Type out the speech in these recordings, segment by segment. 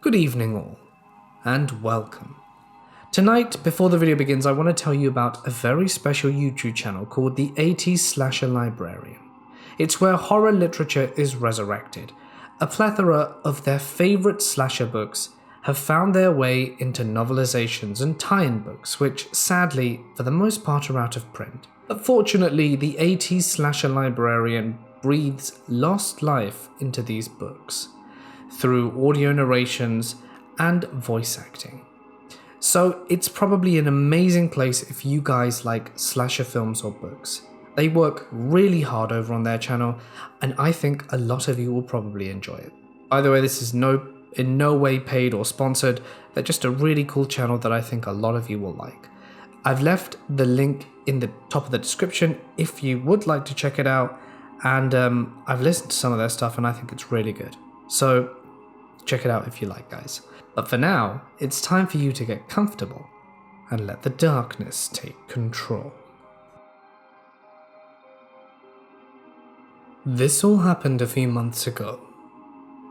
Good evening all, and welcome. Tonight, before the video begins, I want to tell you about a very special YouTube channel called the 80s Slasher Librarian. It's where horror literature is resurrected. A plethora of their favourite slasher books have found their way into novelizations and tie-in books, which sadly, for the most part, are out of print. But fortunately, the 80s Slasher Librarian breathes lost life into these books through audio narrations and voice acting. So it's probably an amazing place if you guys like slasher films or books. They work really hard over on their channel, and I think a lot of you will probably enjoy it. By the way, this is in no way paid or sponsored. They're just a really cool channel that I think a lot of you will like. I've left the link in the top of the description if you would like to check it out, and I've listened to some of their stuff and I think it's really good. So check it out if you like, guys. But for now, it's time for you to get comfortable and let the darkness take control. This all happened a few months ago.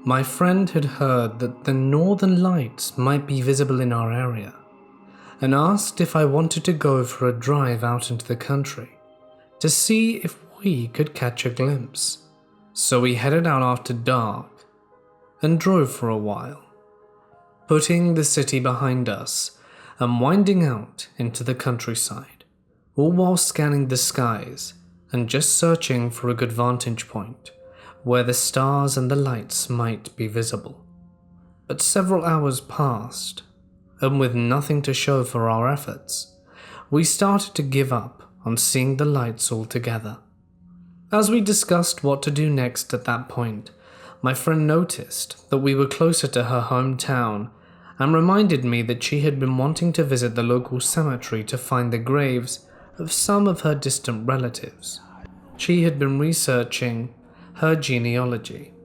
My friend had heard that the northern lights might be visible in our area and asked if I wanted to go for a drive out into the country to see if we could catch a glimpse. So we headed out after dark and drove for a while, putting the city behind us and winding out into the countryside, all while scanning the skies and just searching for a good vantage point where the stars and the lights might be visible. But several hours passed, and with nothing to show for our efforts, we started to give up on seeing the lights altogether. As we discussed what to do next at that point, my friend noticed that we were closer to her hometown and reminded me that she had been wanting to visit the local cemetery to find the graves of some of her distant relatives. She had been researching her genealogy.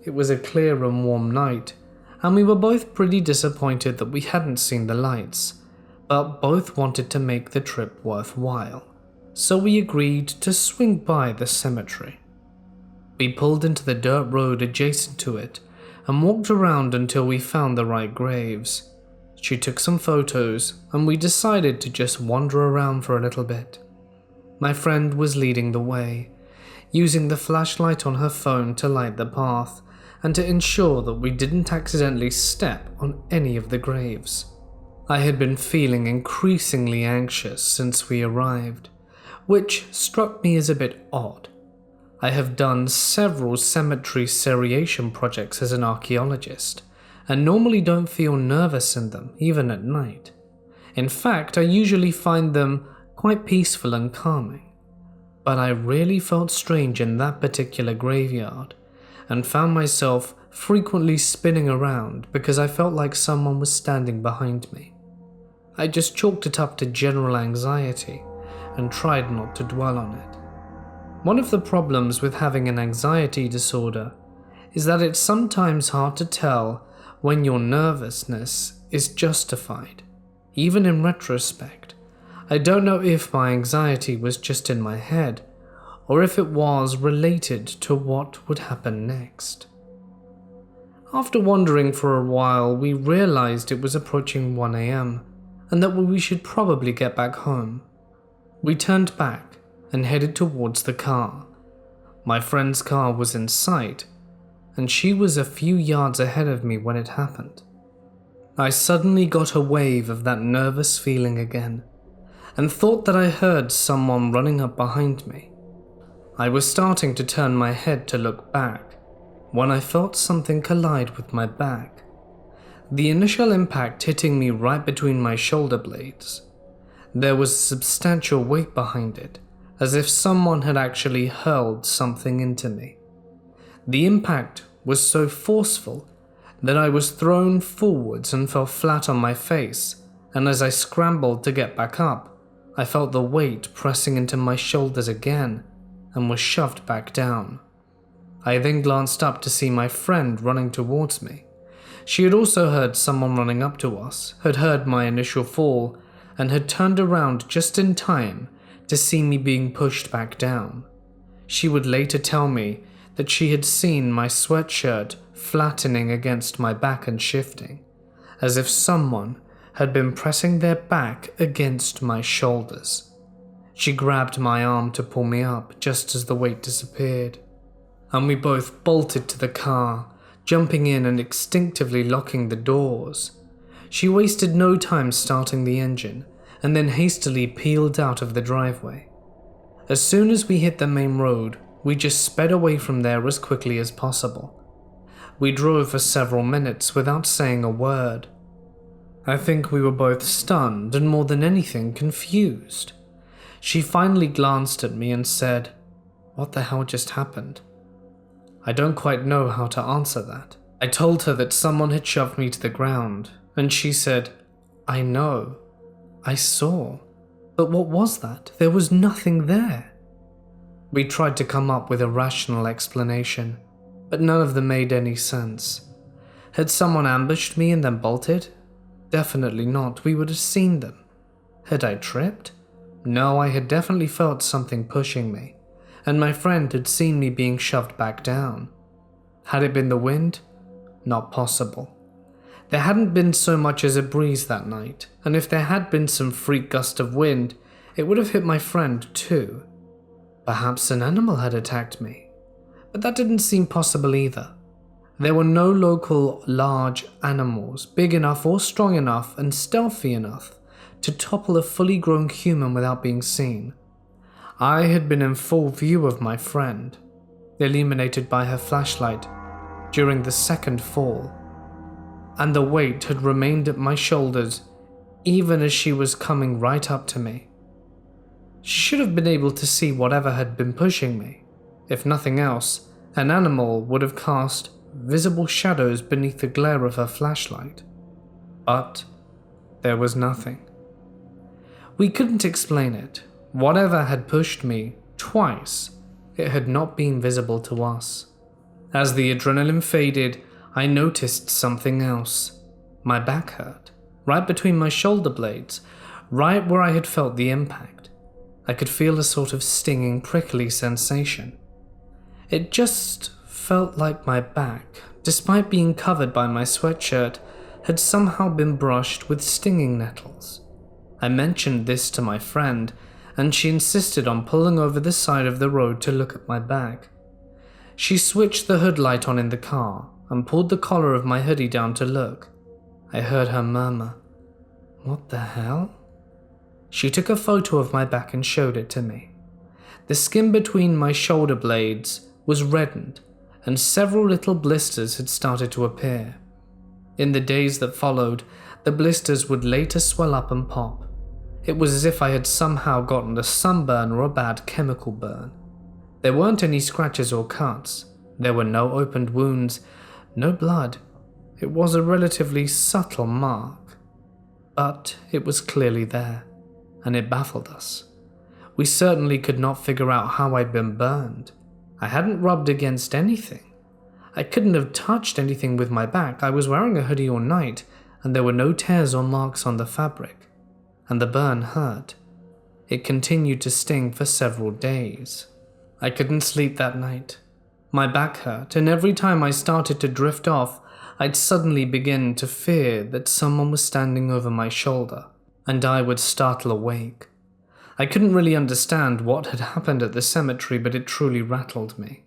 It was a clear and warm night, and we were both pretty disappointed that we hadn't seen the lights, but both wanted to make the trip worthwhile, so we agreed to swing by the cemetery. We pulled into the dirt road adjacent to it and walked around until we found the right graves. She took some photos and we decided to just wander around for a little bit. My friend was leading the way, using the flashlight on her phone to light the path and to ensure that we didn't accidentally step on any of the graves. I had been feeling increasingly anxious since we arrived, which struck me as a bit odd. I have done several cemetery seriation projects as an archaeologist, and normally don't feel nervous in them, even at night. In fact, I usually find them quite peaceful and calming. But I really felt strange in that particular graveyard, and found myself frequently spinning around because I felt like someone was standing behind me. I just chalked it up to general anxiety and tried not to dwell on it. One of the problems with having an anxiety disorder is that it's sometimes hard to tell when your nervousness is justified, even in retrospect. I don't know if my anxiety was just in my head, or if it was related to what would happen next. After wandering for a while, we realized it was approaching 1 AM, and that we should probably get back home. We turned back and headed towards the car. My friend's car was in sight, and she was a few yards ahead of me when it happened. I suddenly got a wave of that nervous feeling again, and thought that I heard someone running up behind me. I was starting to turn my head to look back when I felt something collide with my back. The initial impact hitting me right between my shoulder blades. There was substantial weight behind it, as if someone had actually hurled something into me. The impact was so forceful that I was thrown forwards and fell flat on my face, and as I scrambled to get back up, I felt the weight pressing into my shoulders again and was shoved back down. I then glanced up to see my friend running towards me. She had also heard someone running up to us, had heard my initial fall, and had turned around just in time to see me being pushed back down. She would later tell me that she had seen my sweatshirt flattening against my back and shifting, as if someone had been pressing their back against my shoulders. She grabbed my arm to pull me up just as the weight disappeared, and we both bolted to the car, jumping in and instinctively locking the doors. She wasted no time starting the engine, and then hastily peeled out of the driveway. As soon as we hit the main road, we just sped away from there as quickly as possible. We drove for several minutes without saying a word. I think we were both stunned and more than anything confused. She finally glanced at me and said, "What the hell just happened?" I don't quite know how to answer that. I told her that someone had shoved me to the ground, and she said, "I know. I saw. But what was that? There was nothing there." We tried to come up with a rational explanation, but none of them made any sense. Had someone ambushed me and then bolted? Definitely not. We would have seen them. Had I tripped? No, I had definitely felt something pushing me, and my friend had seen me being shoved back down. Had it been the wind? Not possible. There hadn't been so much as a breeze that night, and if there had been some freak gust of wind, it would have hit my friend too. Perhaps an animal had attacked me, but that didn't seem possible either. There were no local large animals big enough or strong enough and stealthy enough to topple a fully grown human without being seen. I had been in full view of my friend, illuminated by her flashlight during the second fall, and the weight had remained at my shoulders even as she was coming right up to me. She should have been able to see whatever had been pushing me. If nothing else, an animal would have cast visible shadows beneath the glare of her flashlight. But there was nothing. We couldn't explain it. Whatever had pushed me twice, it had not been visible to us. As the adrenaline faded, I noticed something else. My back hurt, right between my shoulder blades, right where I had felt the impact. I could feel a sort of stinging, prickly sensation. It just felt like my back, despite being covered by my sweatshirt, had somehow been brushed with stinging nettles. I mentioned this to my friend, and she insisted on pulling over the side of the road to look at my back. She switched the hood light on in the car and pulled the collar of my hoodie down to look. I heard her murmur, "What the hell?" She took a photo of my back and showed it to me. The skin between my shoulder blades was reddened, and several little blisters had started to appear. In the days that followed, the blisters would later swell up and pop. It was as if I had somehow gotten a sunburn or a bad chemical burn. There weren't any scratches or cuts. There were no opened wounds, no blood. It was a relatively subtle mark, but it was clearly there, and it baffled us. We certainly could not figure out how I'd been burned. I hadn't rubbed against anything. I couldn't have touched anything with my back. I was wearing a hoodie all night, and there were no tears or marks on the fabric. And the burn hurt. It continued to sting for several days. I couldn't sleep that night. My back hurt, and every time I started to drift off, I'd suddenly begin to fear that someone was standing over my shoulder, and I would startle awake. I couldn't really understand what had happened at the cemetery, but it truly rattled me.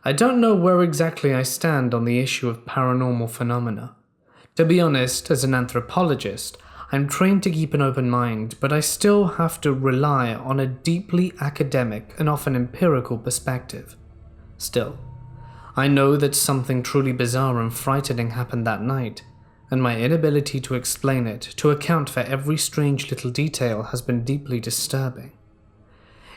I don't know where exactly I stand on the issue of paranormal phenomena. To be honest, as an anthropologist, I'm trained to keep an open mind, but I still have to rely on a deeply academic and often empirical perspective. Still, I know that something truly bizarre and frightening happened that night, and my inability to explain it, to account for every strange little detail, has been deeply disturbing.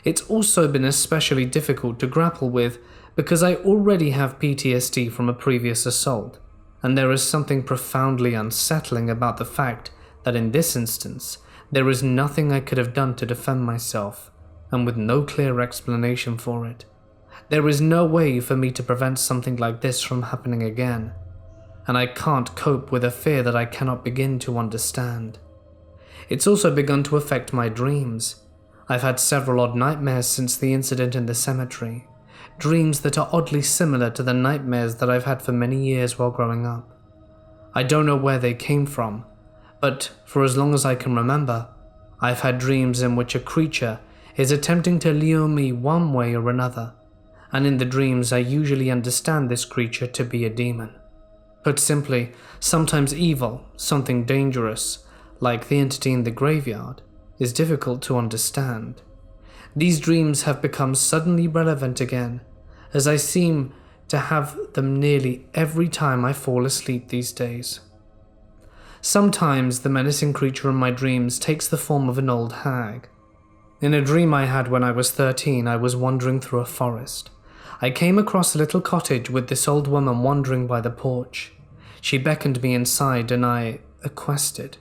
It's also been especially difficult to grapple with because I already have PTSD from a previous assault, and there is something profoundly unsettling about the fact that in this instance, there is nothing I could have done to defend myself, and with no clear explanation for it. There is no way for me to prevent something like this from happening again, and I can't cope with a fear that I cannot begin to understand. It's also begun to affect my dreams. I've had several odd nightmares since the incident in the cemetery, dreams that are oddly similar to the nightmares that I've had for many years while growing up. I don't know where they came from, but for as long as I can remember, I've had dreams in which a creature is attempting to lure me one way or another, and in the dreams I usually understand this creature to be a demon. Put simply, sometimes evil, something dangerous, like the entity in the graveyard, is difficult to understand. These dreams have become suddenly relevant again, as I seem to have them nearly every time I fall asleep these days. Sometimes the menacing creature in my dreams takes the form of an old hag. In a dream I had when I was 13, I was wandering through a forest. I came across a little cottage with this old woman wandering by the porch. She beckoned me inside and I accosted.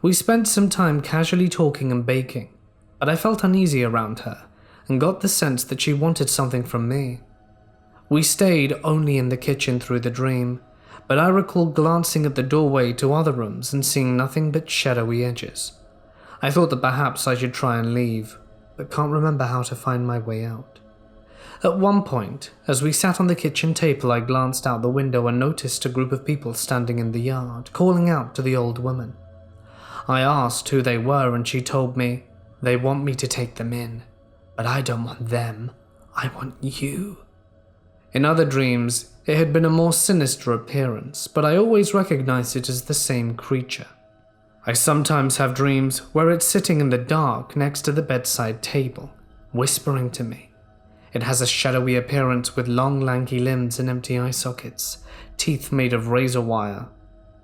We spent some time casually talking and baking, but I felt uneasy around her and got the sense that she wanted something from me. We stayed only in the kitchen through the dream, but I recall glancing at the doorway to other rooms and seeing nothing but shadowy edges. I thought that perhaps I should try and leave, but can't remember how to find my way out. At one point, as we sat on the kitchen table, I glanced out the window and noticed a group of people standing in the yard, calling out to the old woman. I asked who they were and she told me, "They want me to take them in, but I don't want them, I want you." In other dreams, it had been a more sinister appearance, but I always recognized it as the same creature. I sometimes have dreams where it's sitting in the dark next to the bedside table, whispering to me. It has a shadowy appearance with long lanky limbs and empty eye sockets, teeth made of razor wire,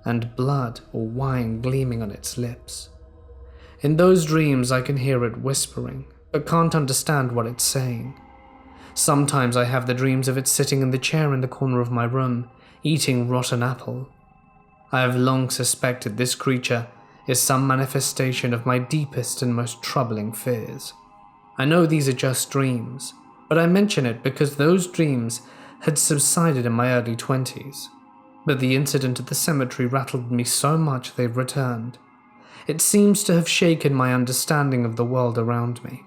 and blood or wine gleaming on its lips. In those dreams I can hear it whispering, but can't understand what it's saying. Sometimes I have the dreams of it sitting in the chair in the corner of my room, eating rotten apple. I have long suspected this creature is some manifestation of my deepest and most troubling fears. I know these are just dreams, but I mention it because those dreams had subsided in my early 20s. But the incident at the cemetery rattled me so much they've returned. It seems to have shaken my understanding of the world around me,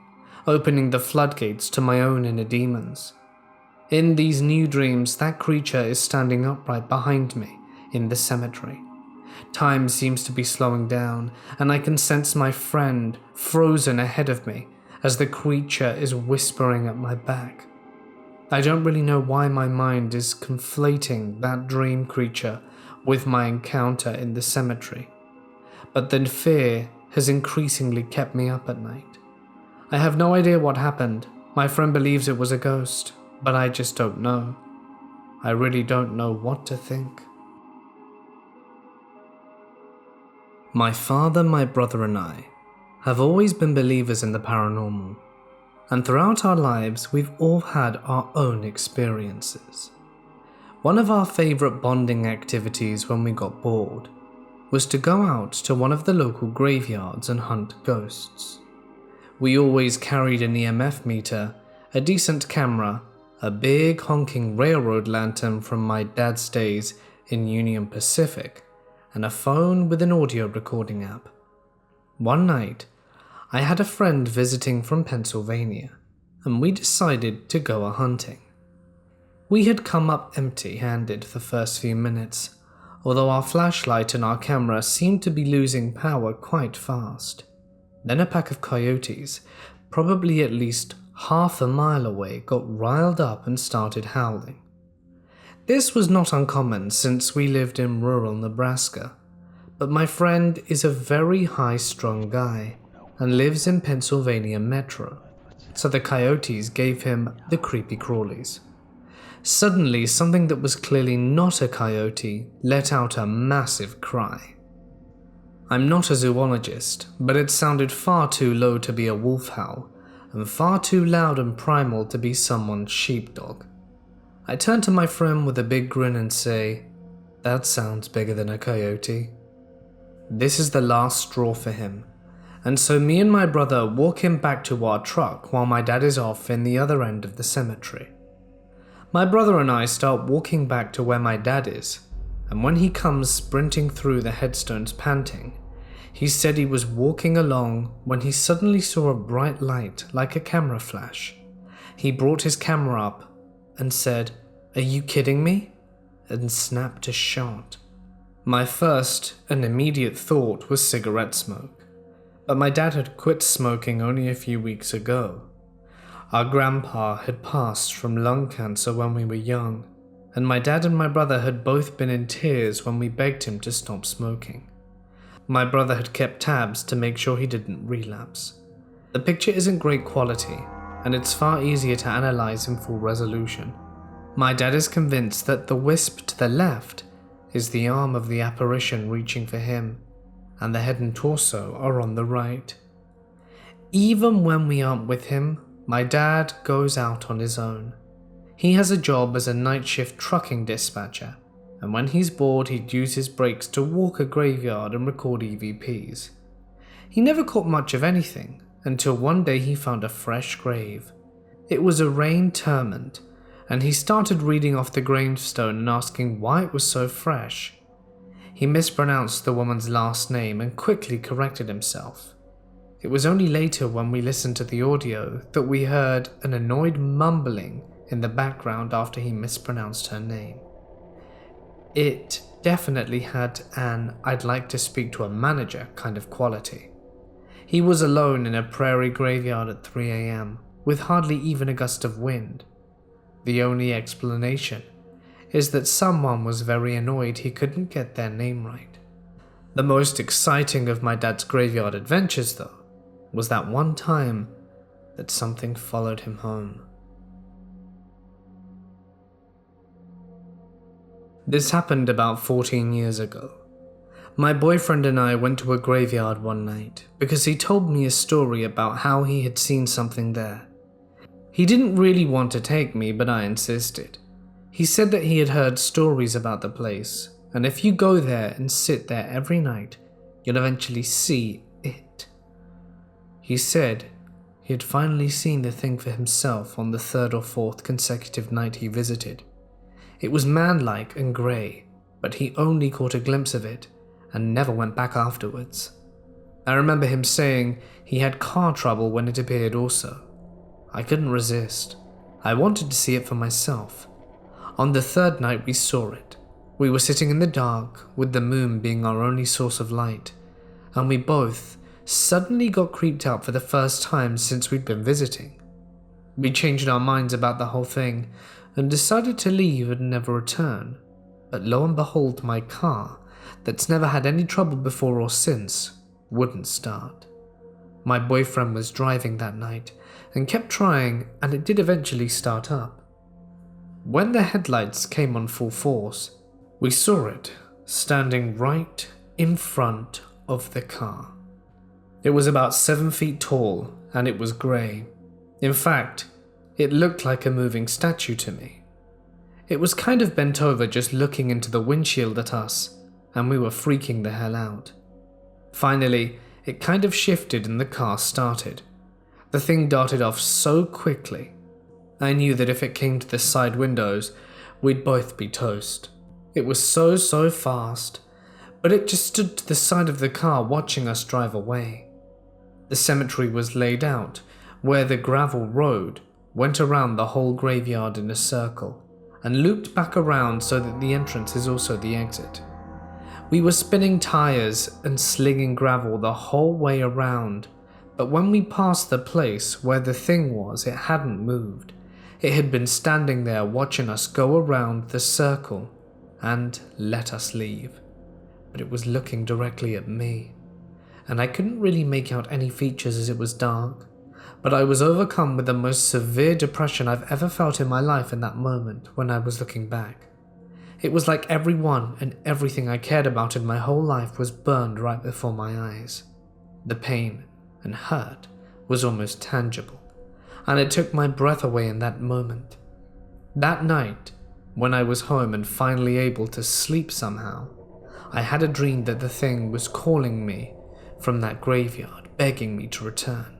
opening the floodgates to my own inner demons. In these new dreams, that creature is standing upright behind me in the cemetery. Time seems to be slowing down, and I can sense my friend frozen ahead of me as the creature is whispering at my back. I don't really know why my mind is conflating that dream creature with my encounter in the cemetery, but then fear has increasingly kept me up at night. I have no idea what happened. My friend believes it was a ghost, but I just don't know. I really don't know what to think. My father, my brother, and I have always been believers in the paranormal, and throughout our lives we've all had our own experiences. One of our favourite bonding activities when we got bored was to go out to one of the local graveyards and hunt ghosts. We always carried an EMF meter, a decent camera, a big honking railroad lantern from my dad's days in Union Pacific, and a phone with an audio recording app. One night, I had a friend visiting from Pennsylvania, and we decided to go a-hunting. We had come up empty-handed the first few minutes, although our flashlight and our camera seemed to be losing power quite fast. Then a pack of coyotes, probably at least half a mile away, got riled up and started howling. This was not uncommon since we lived in rural Nebraska, but my friend is a very high-strung guy and lives in Pennsylvania Metro, so the coyotes gave him the creepy crawlies. Suddenly, something that was clearly not a coyote let out a massive cry. I'm not a zoologist, but it sounded far too low to be a wolf howl, and far too loud and primal to be someone's sheepdog. I turn to my friend with a big grin and say, "That sounds bigger than a coyote." This is the last straw for him, and so me and my brother walk him back to our truck while my dad is off in the other end of the cemetery. My brother and I start walking back to where my dad is, and when he comes sprinting through the headstones panting, he said he was walking along when he suddenly saw a bright light like a camera flash. He brought his camera up and said, "Are you kidding me?" and snapped a shot. My first and immediate thought was cigarette smoke, but my dad had quit smoking only a few weeks ago. Our grandpa had passed from lung cancer when we were young, and my dad and my brother had both been in tears when we begged him to stop smoking. My brother had kept tabs to make sure he didn't relapse. The picture isn't great quality, and it's far easier to analyze in full resolution. My dad is convinced that the wisp to the left is the arm of the apparition reaching for him, and the head and torso are on the right. Even when we aren't with him, my dad goes out on his own. He has a job as a night shift trucking dispatcher, and when he's bored he'd use his breaks to walk a graveyard and record EVPs. He never caught much of anything, until one day he found a fresh grave. It was a rain interment, and he started reading off the gravestone and asking why it was so fresh. He mispronounced the woman's last name and quickly corrected himself. It was only later when we listened to the audio that we heard an annoyed mumbling in the background after he mispronounced her name. It definitely had an "I'd like to speak to a manager" kind of quality. He was alone in a prairie graveyard at 3 a.m. with hardly even a gust of wind. The only explanation is that someone was very annoyed he couldn't get their name right. The most exciting of my dad's graveyard adventures, though, was that one time that something followed him home. This happened about 14 years ago. My boyfriend and I went to a graveyard one night because he told me a story about how he had seen something there. He didn't really want to take me, but I insisted. He said that he had heard stories about the place, and if you go there and sit there every night, you'll eventually see it. He said he had finally seen the thing for himself on the third or fourth consecutive night he visited. It was man-like and grey, but he only caught a glimpse of it and never went back afterwards. I remember him saying he had car trouble when it appeared also. I couldn't resist. I wanted to see it for myself. On the third night we saw it. We were sitting in the dark, with the moon being our only source of light, and we both suddenly got creeped out for the first time since we'd been visiting. We changed our minds about the whole thing and decided to leave and never return. But lo and behold, my car, that's never had any trouble before or since, wouldn't start. My boyfriend was driving that night and kept trying, and it did eventually start up. When the headlights came on full force, we saw it standing right in front of the car. It was about 7 feet tall and it was grey. In fact, it looked like a moving statue to me. It was kind of bent over, just looking into the windshield at us, and we were freaking the hell out. Finally, it kind of shifted and the car started. The thing darted off so quickly. I knew that if it came to the side windows, we'd both be toast. It was so fast, but it just stood to the side of the car watching us drive away. The cemetery was laid out, where the gravel road went around the whole graveyard in a circle, and looped back around so that the entrance is also the exit. We were spinning tires and slinging gravel the whole way around, but when we passed the place where the thing was, it hadn't moved. It had been standing there watching us go around the circle and let us leave. But it was looking directly at me, and I couldn't really make out any features as it was dark, but I was overcome with the most severe depression I've ever felt in my life in that moment when I was looking back. It was like everyone and everything I cared about in my whole life was burned right before my eyes. The pain and hurt was almost tangible, and it took my breath away in that moment. That night, when I was home and finally able to sleep somehow, I had a dream that the thing was calling me from that graveyard, begging me to return.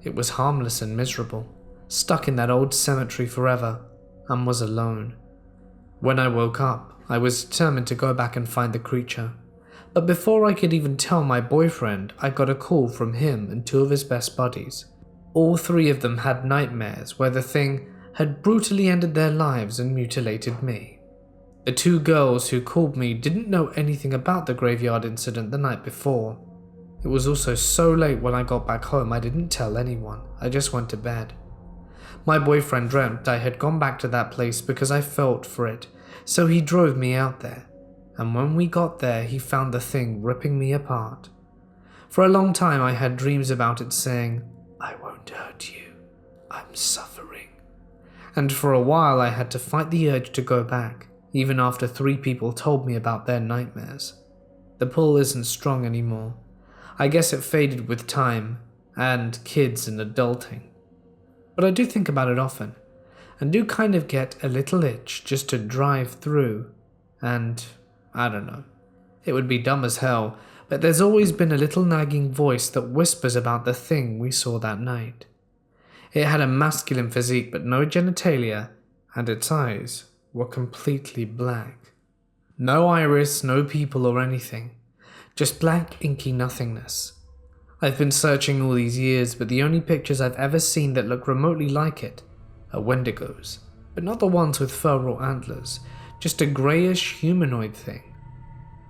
It was harmless and miserable, stuck in that old cemetery forever, and was alone. When I woke up, I was determined to go back and find the creature. But before I could even tell my boyfriend, I got a call from him and 2 of his best buddies. All 3 of them had nightmares where the thing had brutally ended their lives and mutilated me. The two girls who called me didn't know anything about the graveyard incident the night before. It was also so late when I got back home I didn't tell anyone, I just went to bed. My boyfriend dreamt I had gone back to that place because I felt for it, so he drove me out there, and when we got there he found the thing ripping me apart. For a long time I had dreams about it saying, "I won't hurt you, I'm suffering." And for a while I had to fight the urge to go back, even after 3 people told me about their nightmares. The pull isn't strong anymore. I guess it faded with time, and kids and adulting. But I do think about it often, and do kind of get a little itch just to drive through, and I don't know. It would be dumb as hell, but there's always been a little nagging voice that whispers about the thing we saw that night. It had a masculine physique but no genitalia, and its eyes were completely black. No iris, no pupil or anything, just black inky nothingness. I've been searching all these years, but the only pictures I've ever seen that look remotely like it are wendigos, but not the ones with fur or antlers, just a greyish humanoid thing.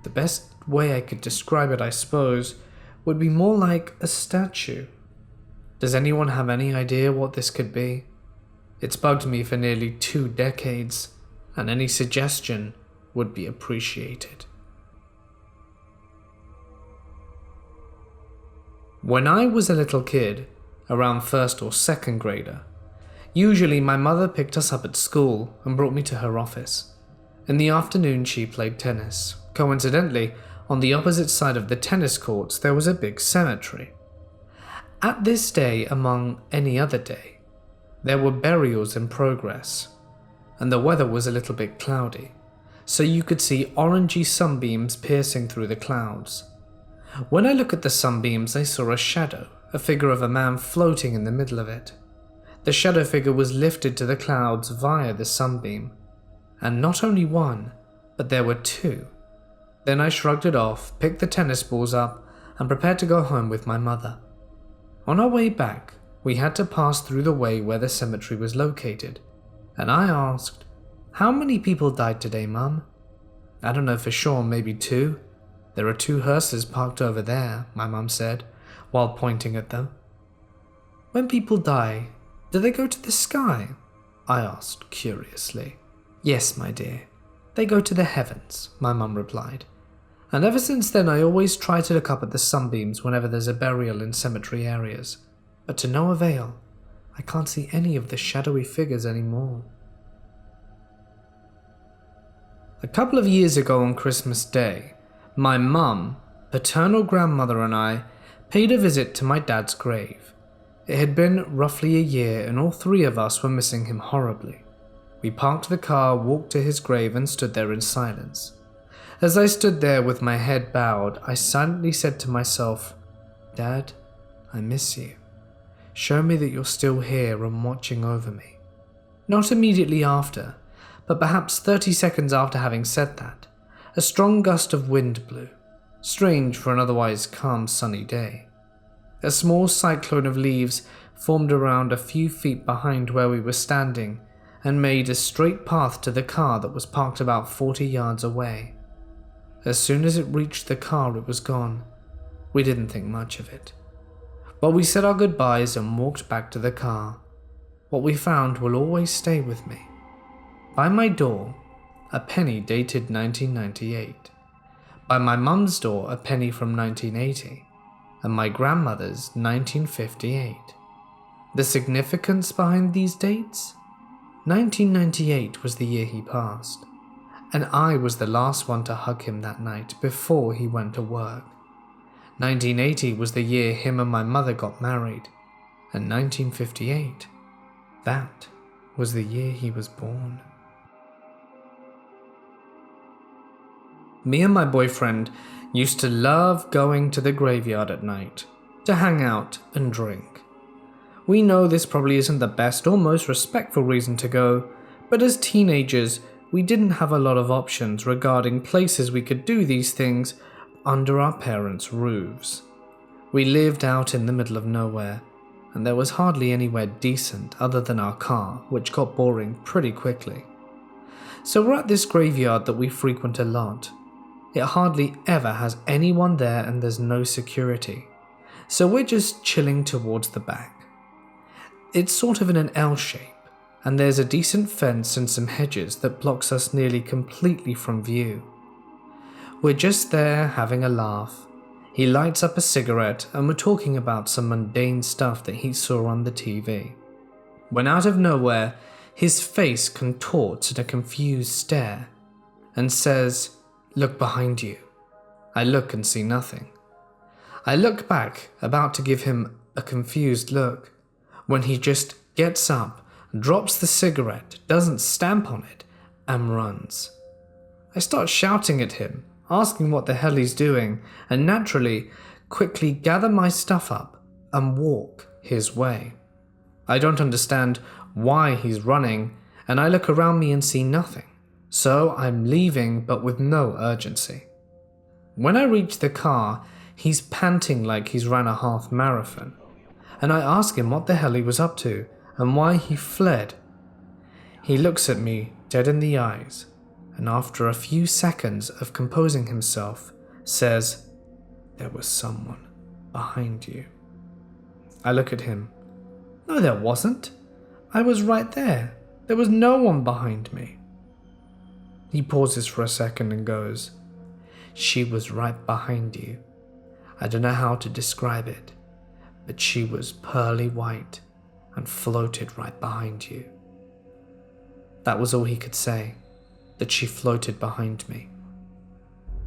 The best way I could describe it, I suppose, would be more like a statue. Does anyone have any idea what this could be? It's bugged me for nearly 2 decades, and any suggestion would be appreciated. When I was a little kid, around 1st or 2nd grader, usually my mother picked us up at school and brought me to her office. In the afternoon she played tennis. Coincidentally, on the opposite side of the tennis courts there was a big cemetery. At this day, among any other day, there were burials in progress, and the weather was a little bit cloudy, so you could see orangey sunbeams piercing through the clouds. When I look at the sunbeams, I saw a shadow, a figure of a man floating in the middle of it. The shadow figure was lifted to the clouds via the sunbeam, and not only one, but there were 2. Then I shrugged it off, picked the tennis balls up, and prepared to go home with my mother. On our way back, we had to pass through the way where the cemetery was located, and I asked, "How many people died today, Mum?" "I don't know for sure, maybe 2. There are 2 hearses parked over there," my mum said, while pointing at them. "When people die, do they go to the sky?" I asked curiously. "Yes, my dear, they go to the heavens," my mum replied. And ever since then I always try to look up at the sunbeams whenever there's a burial in cemetery areas, but to no avail. I can't see any of the shadowy figures anymore. A couple of years ago on Christmas Day, my mum, paternal grandmother and I paid a visit to my dad's grave. It had been roughly a year and all 3 of us were missing him horribly. We parked the car, walked to his grave and stood there in silence. As I stood there with my head bowed, I silently said to myself, "Dad, I miss you. Show me that you're still here and watching over me." Not immediately after, but perhaps 30 seconds after having said that, a strong gust of wind blew, strange for an otherwise calm sunny day. A small cyclone of leaves formed around a few feet behind where we were standing and made a straight path to the car that was parked about 40 yards away. As soon as it reached the car, it was gone. We didn't think much of it. But we said our goodbyes and walked back to the car. What we found will always stay with me. By my door, a penny dated 1998. By my mum's door, a penny from 1980. And my grandmother's 1958. The significance behind these dates? 1998 was the year he passed, and I was the last one to hug him that night before he went to work. 1980 was the year him and my mother got married, and 1958, that was the year he was born. Me and my boyfriend used to love going to the graveyard at night, to hang out and drink. We know this probably isn't the best or most respectful reason to go, but as teenagers, we didn't have a lot of options regarding places we could do these things under our parents' roofs. We lived out in the middle of nowhere, and there was hardly anywhere decent other than our car, which got boring pretty quickly. So we're at this graveyard that we frequent a lot. It hardly ever has anyone there and there's no security, so we're just chilling towards the back. It's sort of in an L shape, and there's a decent fence and some hedges that blocks us nearly completely from view. We're just there having a laugh. He lights up a cigarette and we're talking about some mundane stuff that he saw on the TV. When out of nowhere, his face contorts in a confused stare and says, "Look behind you." I look and see nothing. I look back, about to give him a confused look, when he just gets up, drops the cigarette, doesn't stamp on it, and runs. I start shouting at him, asking what the hell he's doing, and naturally, quickly gather my stuff up and walk his way. I don't understand why he's running, and I look around me and see nothing, so I'm leaving but with no urgency. When I reach the car, he's panting like he's ran a half marathon, and I ask him what the hell he was up to and why he fled. He looks at me dead in the eyes, and after a few seconds of composing himself, says, "There was someone behind you." I look at him. "No, there wasn't. I was right there. There was no one behind me." He pauses for a second and goes, "She was right behind you. I don't know how to describe it, but she was pearly white and floated right behind you." That was all he could say, that she floated behind me.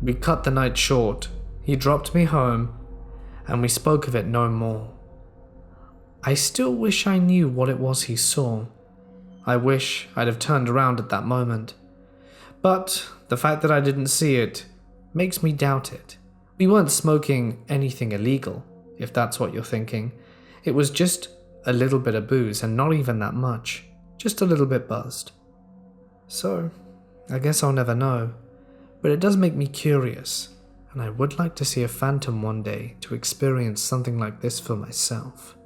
We cut the night short. He dropped me home, and we spoke of it no more. I still wish I knew what it was he saw. I wish I'd have turned around at that moment. But the fact that I didn't see it makes me doubt it. We weren't smoking anything illegal, if that's what you're thinking. It was just a little bit of booze, and not even that much, just a little bit buzzed. So, I guess I'll never know, but it does make me curious, and I would like to see a phantom one day to experience something like this for myself.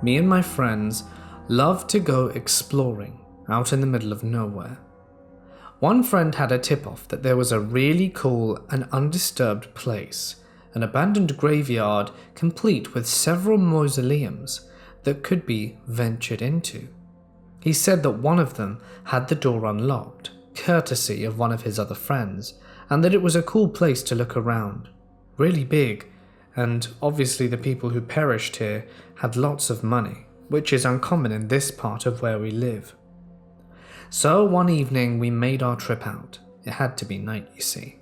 Me and my friends love to go exploring out in the middle of nowhere. One friend had a tip-off that there was a really cool and undisturbed place, an abandoned graveyard complete with several mausoleums that could be ventured into. He said that one of them had the door unlocked, courtesy of one of his other friends, and that it was a cool place to look around. Really big, and obviously the people who perished here had lots of money, which is uncommon in this part of where we live. So one evening we made our trip out. It had to be night, you see.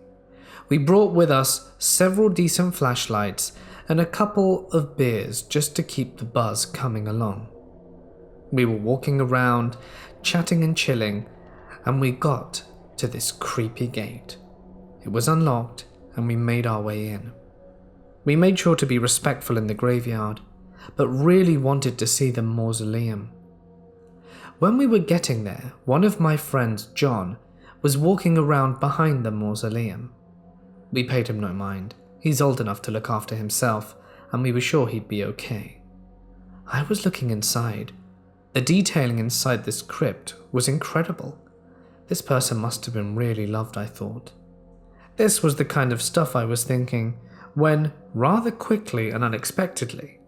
We brought with us several decent flashlights and a couple of beers just to keep the buzz coming along. We were walking around, chatting and chilling, and we got to this creepy gate. It was unlocked, and we made our way in. We made sure to be respectful in the graveyard, but really wanted to see the mausoleum. When we were getting there, one of my friends, John, was walking around behind the mausoleum. We paid him no mind. He's old enough to look after himself, and we were sure he'd be okay. I was looking inside. The detailing inside this crypt was incredible. This person must have been really loved, I thought. This was the kind of stuff I was thinking when, rather quickly and unexpectedly,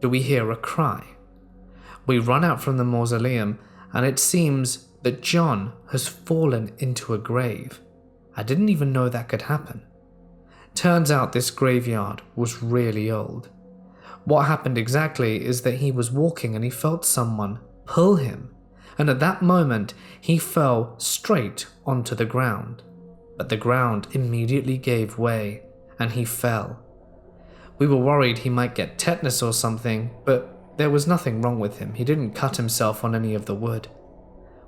do we hear a cry. We run out from the mausoleum, and it seems that John has fallen into a grave. I didn't even know that could happen. Turns out this graveyard was really old. What happened exactly is that he was walking and he felt someone pull him, and at that moment he fell straight onto the ground. But the ground immediately gave way and he fell. We were worried he might get tetanus or something, but there was nothing wrong with him. He didn't cut himself on any of the wood.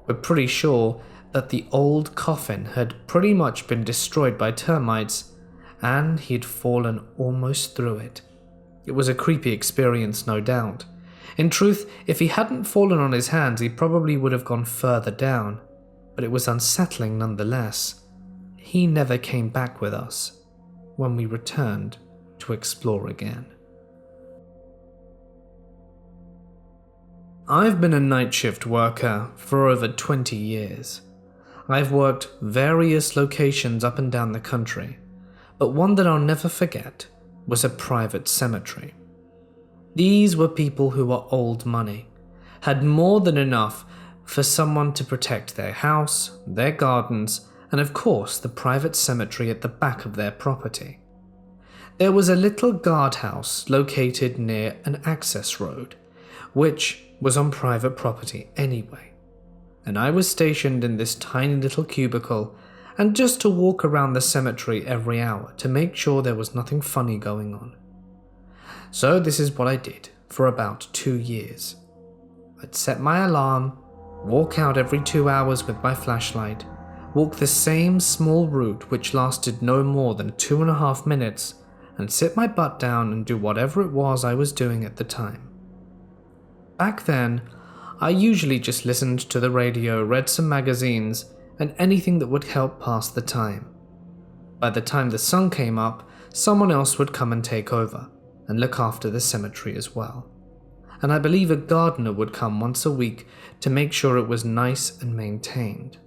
We're pretty sure that the old coffin had pretty much been destroyed by termites, and he'd fallen almost through it. It was a creepy experience, no doubt. In truth, if he hadn't fallen on his hands, he probably would have gone further down, but it was unsettling nonetheless. He never came back with us. When we returned, to explore again. I've been a night shift worker for over 20 years. I've worked various locations up and down the country, but one that I'll never forget was a private cemetery. These were people who were old money, had more than enough for someone to protect their house, their gardens, and of course the private cemetery at the back of their property. There was a little guardhouse located near an access road, which was on private property anyway, and I was stationed in this tiny little cubicle and just to walk around the cemetery every hour to make sure there was nothing funny going on. So this is what I did for about 2 years. I'd set my alarm, walk out every 2 hours with my flashlight, walk the same small route which lasted no more than 2.5 minutes, and sit my butt down and do whatever it was I was doing at the time. Back then, I usually just listened to the radio, read some magazines, and anything that would help pass the time. By the time the sun came up, someone else would come and take over, and look after the cemetery as well. And I believe a gardener would come once a week to make sure it was nice and maintained.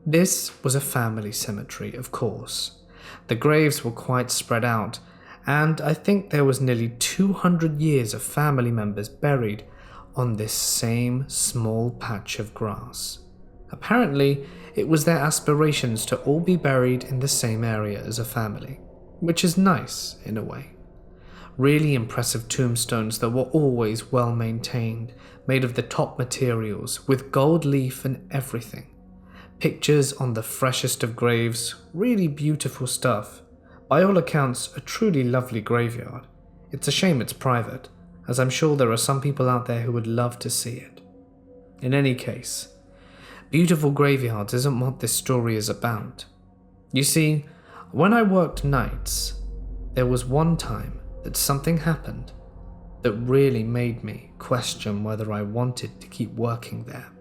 This was a family cemetery, of course. The graves were quite spread out, and I think there was nearly 200 years of family members buried on this same small patch of grass. Apparently, it was their aspirations to all be buried in the same area as a family, which is nice in a way. Really impressive tombstones that were always well maintained, made of the top materials, with gold leaf and everything. Pictures on the freshest of graves, really beautiful stuff. By all accounts, a truly lovely graveyard. It's a shame it's private, as I'm sure there are some people out there who would love to see it. In any case, beautiful graveyards isn't what this story is about. You see, when I worked nights, there was one time that something happened that really made me question whether I wanted to keep working there.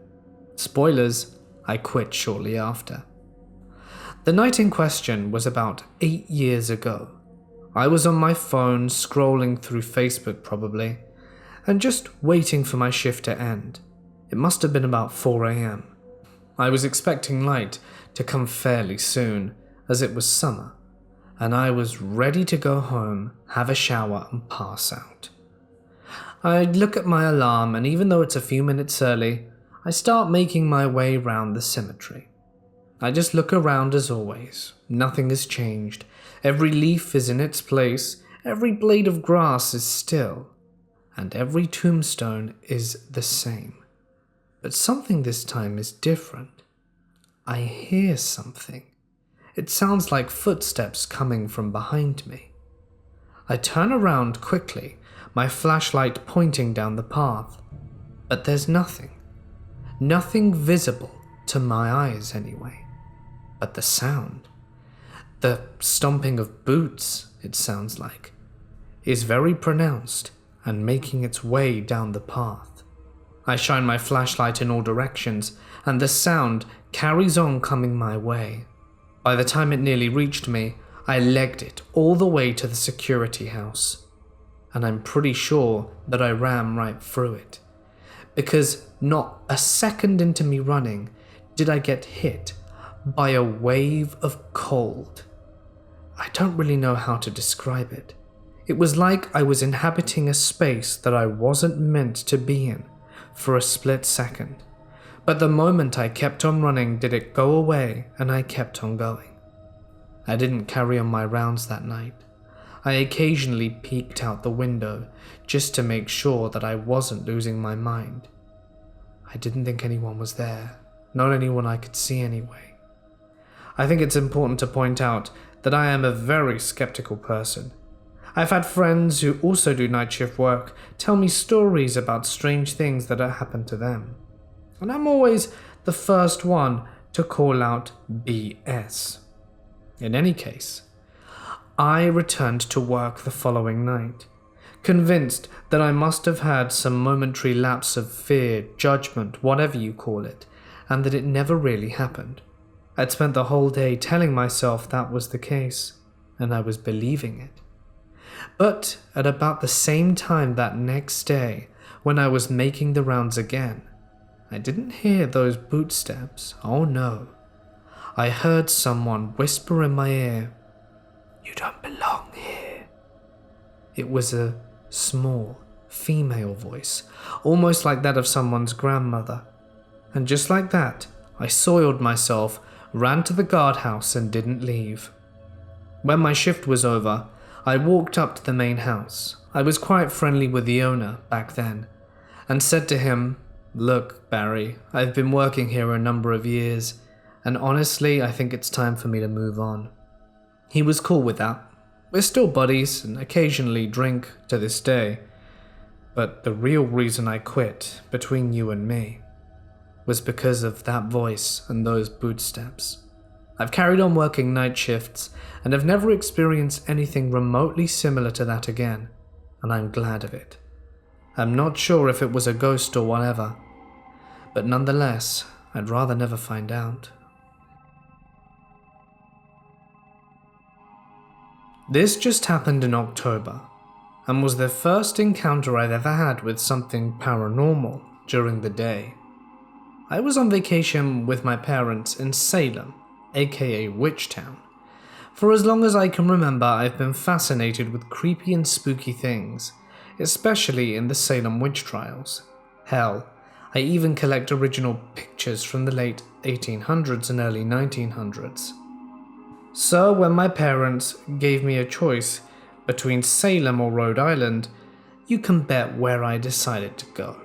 Spoilers, I quit shortly after. The night in question was about 8 years ago. I was on my phone scrolling through Facebook probably, and just waiting for my shift to end. It must have been about 4 a.m. I was expecting light to come fairly soon, as it was summer, and I was ready to go home, have a shower and pass out. I look at my alarm, and even though it's a few minutes early, I start making my way round the cemetery. I just look around as always. Nothing has changed. Every leaf is in its place, every blade of grass is still, and every tombstone is the same. But something this time is different. I hear something. It sounds like footsteps coming from behind me. I turn around quickly, my flashlight pointing down the path, but there's nothing. Nothing visible to my eyes anyway. But the sound, the stomping of boots, it sounds like, is very pronounced and making its way down the path. I shine my flashlight in all directions, and the sound carries on coming my way. By the time it nearly reached me, I legged it all the way to the security house, and I'm pretty sure that I ran right through it, because not a second into me running did I get hit by a wave of cold. I don't really know how to describe it. It was like I was inhabiting a space that I wasn't meant to be in for a split second. But the moment I kept on running did it go away, and I kept on going. I didn't carry on my rounds that night. I occasionally peeked out the window just to make sure that I wasn't losing my mind. I didn't think anyone was there, not anyone I could see anyway. I think it's important to point out that I am a very skeptical person. I've had friends who also do night shift work tell me stories about strange things that have happened to them. And I'm always the first one to call out BS. In any case, I returned to work the following night, convinced that I must have had some momentary lapse of fear, judgment, whatever you call it, and that it never really happened. I'd spent the whole day telling myself that was the case, and I was believing it. But at about the same time that next day, when I was making the rounds again, I didn't hear those bootsteps, oh no. I heard someone whisper in my ear, "You don't belong here." It was a small, female voice, almost like that of someone's grandmother. And just like that, I soiled myself, ran to the guardhouse and didn't leave. When my shift was over, I walked up to the main house. I was quite friendly with the owner back then, and said to him, "Look, Barry, I've been working here a number of years, and honestly, I think it's time for me to move on." He was cool with that. We're still buddies and occasionally drink to this day. But the real reason I quit, between you and me, was because of that voice and those bootsteps. I've carried on working night shifts and have never experienced anything remotely similar to that again, and I'm glad of it. I'm not sure if it was a ghost or whatever, but nonetheless, I'd rather never find out. This just happened in October, and was the first encounter I've ever had with something paranormal during the day. I was on vacation with my parents in Salem, aka Witch Town. For as long as I can remember, I've been fascinated with creepy and spooky things, especially in the Salem witch trials. Hell, I even collect original pictures from the late 1800s and early 1900s. So when my parents gave me a choice between Salem or Rhode Island, you can bet where I decided to go.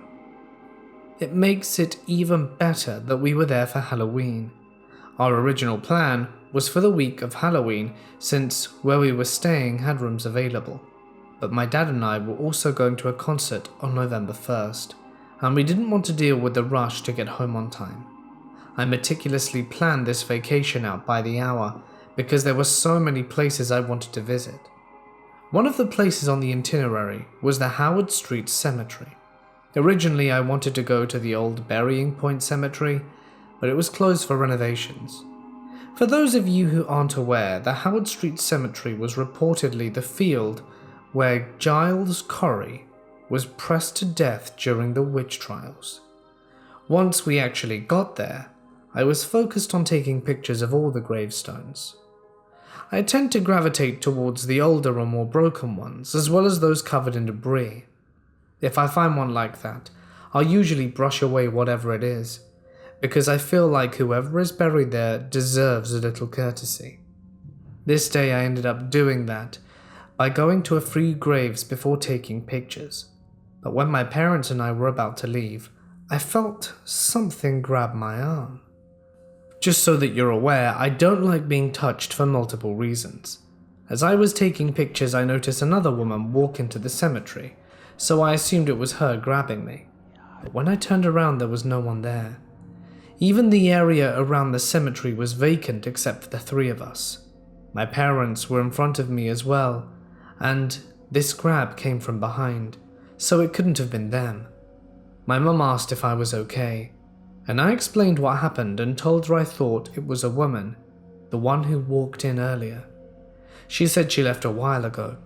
It makes it even better that we were there for Halloween. Our original plan was for the week of Halloween, since where we were staying had rooms available. But my dad and I were also going to a concert on November 1st, and we didn't want to deal with the rush to get home on time. I meticulously planned this vacation out by the hour, because there were so many places I wanted to visit. One of the places on the itinerary was the Howard Street Cemetery. Originally, I wanted to go to the old Burying Point Cemetery, but it was closed for renovations. For those of you who aren't aware, the Howard Street Cemetery was reportedly the field where Giles Corey was pressed to death during the witch trials. Once we actually got there, I was focused on taking pictures of all the gravestones. I tend to gravitate towards the older or more broken ones, as well as those covered in debris. If I find one like that, I'll usually brush away whatever it is, because I feel like whoever is buried there deserves a little courtesy. This day I ended up doing that by going to a few graves before taking pictures, but when my parents and I were about to leave, I felt something grab my arm. Just so that you're aware, I don't like being touched for multiple reasons. As I was taking pictures, I noticed another woman walk into the cemetery, so I assumed it was her grabbing me. But when I turned around, there was no one there. Even the area around the cemetery was vacant except for the three of us. My parents were in front of me as well, and this grab came from behind, so it couldn't have been them. My mum asked if I was okay, and I explained what happened and told her I thought it was a woman, the one who walked in earlier. She said she left a while ago.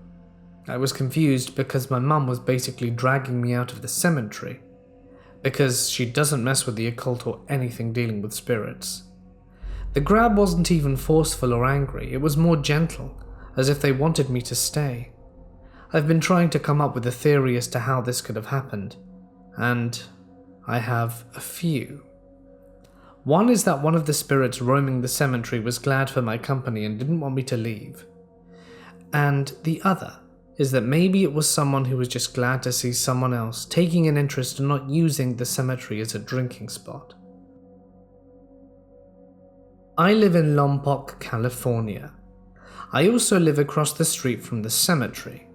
I was confused because my mum was basically dragging me out of the cemetery, because she doesn't mess with the occult or anything dealing with spirits. The grab wasn't even forceful or angry, it was more gentle, as if they wanted me to stay. I've been trying to come up with a theory as to how this could have happened, and I have a few. One is that one of the spirits roaming the cemetery was glad for my company and didn't want me to leave. And the other is that maybe it was someone who was just glad to see someone else taking an interest in not using the cemetery as a drinking spot. I live in Lompoc, California. I also live across the street from the cemetery.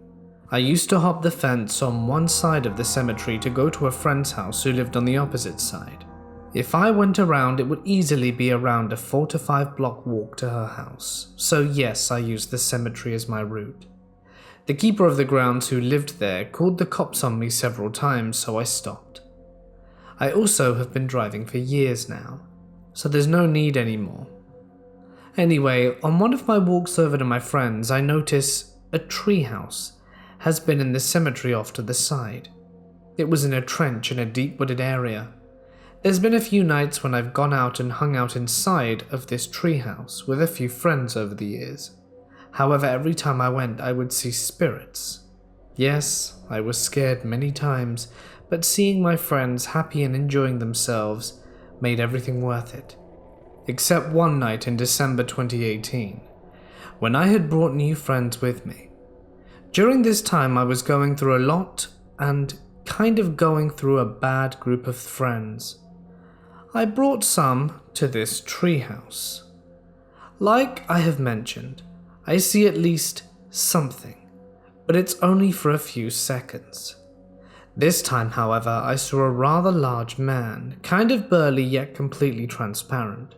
I used to hop the fence on one side of the cemetery to go to a friend's house who lived on the opposite side. If I went around, it would easily be around a 4 to 5 block walk to her house, so yes, I used the cemetery as my route. The keeper of the grounds who lived there called the cops on me several times, so I stopped. I also have been driving for years now, so there's no need anymore. Anyway, on one of my walks over to my friend's, I notice a treehouse has been in the cemetery off to the side. It was in a trench in a deep wooded area. There's been a few nights when I've gone out and hung out inside of this treehouse with a few friends over the years. However, every time I went, I would see spirits. Yes, I was scared many times, but seeing my friends happy and enjoying themselves made everything worth it. Except one night in December 2018, when I had brought new friends with me. During this time, I was going through a lot and kind of going through a bad group of friends. I brought some to this treehouse. Like I have mentioned, I see at least something, but it's only for a few seconds. This time, however, I saw a rather large man, kind of burly yet completely transparent.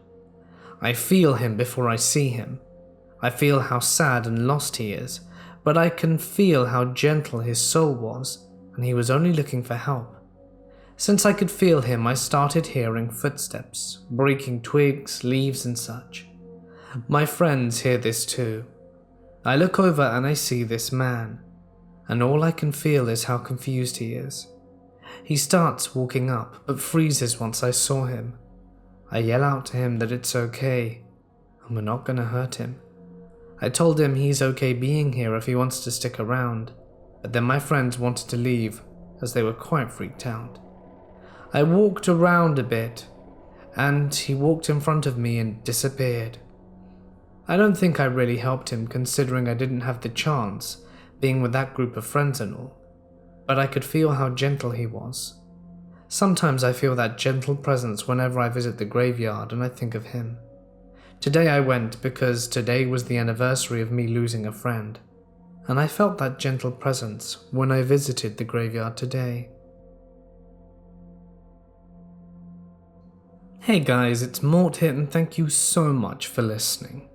I feel him before I see him. I feel how sad and lost he is, but I can feel how gentle his soul was, and he was only looking for help. Since I could feel him, I started hearing footsteps, breaking twigs, leaves and such. My friends hear this too. I look over and I see this man, and all I can feel is how confused he is. He starts walking up, but freezes once I saw him. I yell out to him that it's okay, and we're not gonna hurt him. I told him he's okay being here if he wants to stick around, but then my friends wanted to leave as they were quite freaked out. I walked around a bit, and he walked in front of me and disappeared. I don't think I really helped him considering I didn't have the chance, being with that group of friends and all, but I could feel how gentle he was. Sometimes I feel that gentle presence whenever I visit the graveyard and I think of him. Today I went because today was the anniversary of me losing a friend, and I felt that gentle presence when I visited the graveyard today. Hey guys, it's Mort here and thank you so much for listening.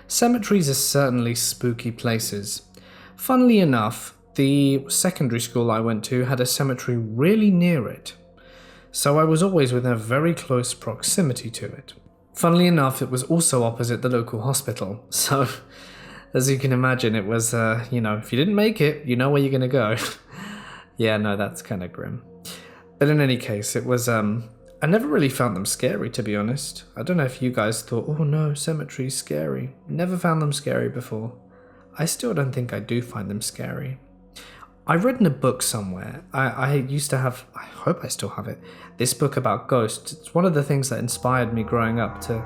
Cemeteries are certainly spooky places. Funnily enough, the secondary school I went to had a cemetery really near it, so I was always within a very close proximity to it. Funnily enough, it was also opposite the local hospital, so as you can imagine, it was, if you didn't make it, you know where you're gonna go. Yeah, no, that's kind of grim. But in any case, it was, I never really found them scary, to be honest. I don't know if you guys thought, oh no, cemetery's scary. Never found them scary before. I still don't think I do find them scary. I read in a book somewhere, I used to have, I hope I still have it, this book about ghosts. It's one of the things that inspired me growing up to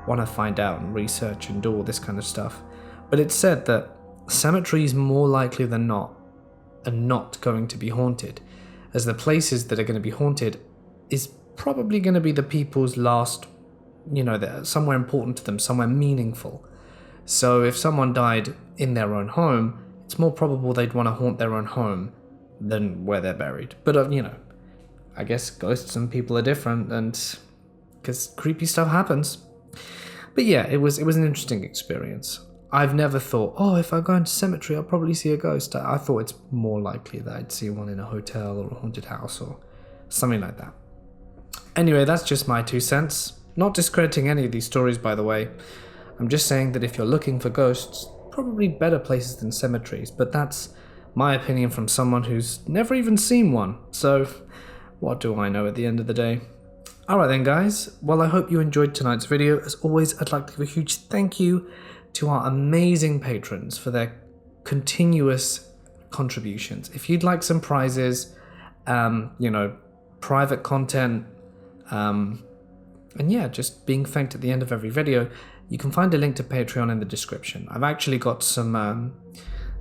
want to find out and research and do all this kind of stuff. But it said that cemeteries more likely than not are not going to be haunted, as the places that are going to be haunted is probably going to be the people's last, somewhere important to them, somewhere meaningful. So if someone died in their own home, it's more probable they'd want to haunt their own home than where they're buried. But, I guess ghosts and people are different, and because creepy stuff happens. But yeah, it was an interesting experience. I've never thought, if I go into a cemetery, I'll probably see a ghost. I thought it's more likely that I'd see one in a hotel or a haunted house or something like that. Anyway, that's just my 2 cents. Not discrediting any of these stories, by the way. I'm just saying that if you're looking for ghosts, probably better places than cemeteries, but that's my opinion from someone who's never even seen one. So, what do I know at the end of the day? Alright then guys, well I hope you enjoyed tonight's video. As always, I'd like to give a huge thank you to our amazing patrons for their continuous contributions. If you'd like some prizes, private content, and yeah, just being thanked at the end of every video, you can find a link to Patreon in the description. I've actually got some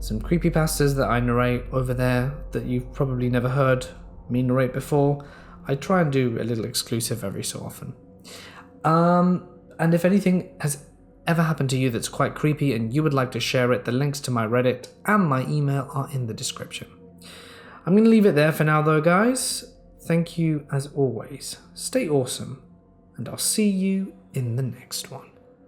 creepypastas that I narrate over there that you've probably never heard me narrate before. I try and do a little exclusive every so often. And if anything has ever happened to you that's quite creepy and you would like to share it, the links to my Reddit and my email are in the description. I'm going to leave it there for now though, guys. Thank you as always. Stay awesome, and I'll see you in the next one.